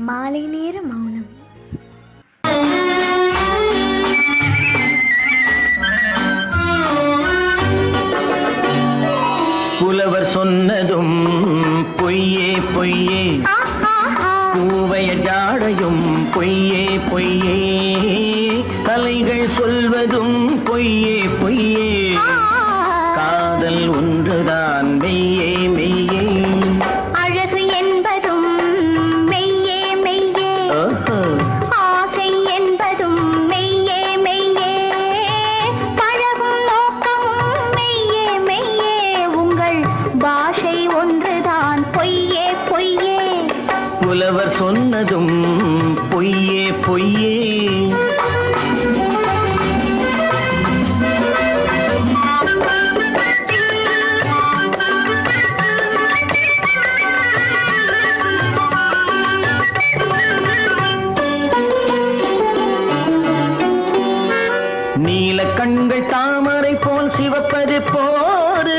மாலை நேர மௌனம். புலவர் சொன்னதும் பொய்யே பொய்யே, பூவைய ஜாடையும் பொய்யே பொய்யே, கலைகள் சொல்வதும் பொய்யே பொய்யே, காதல் ஒன்றுதான் மெய்யே மெய்யே, அழகு என்பதும் மெய்யே மெய்யே, ஆசை என்பதும் மெய்யே மெய்யே, பழகும் நோக்கமும் மெய்யே மெய்யே, உங்கள் பாஷை ஒன்றுதான் பொய்யே பொய்யே. புலவர் சொன்னதும் பொய்யே பொய்யே. நீல கண்கள் தாமரை போல் சிவப்பது போது,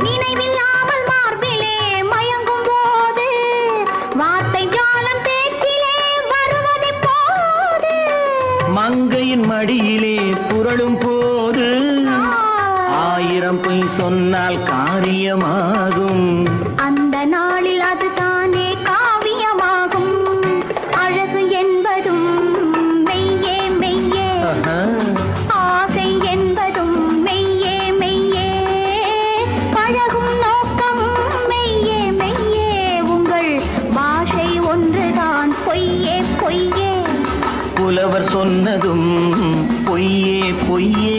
நினைவில்லாமல் மார்பிலே மயங்கும் போது, வார்த்தை ஜாலம் பேச்சிலே வருவது போது, மங்கையின் மடியிலே புரளும் போது, ஆயிரம் பொய் சொன்னால் காரியமாகும், அந்த நாளில் அதுதானே காவியமாகும். அழகு என்பதும் மெய்யே மெய்யே, ஆசை என்பதும் மெய்யே மெய்யே, பழகும் நோக்கமும் மெய்யே மெய்யே, உங்கள் பாஷை ஒன்றுதான் பொய்யே பொய்யே. புலவர் சொன்னதும் பொய்யே பொய்யே.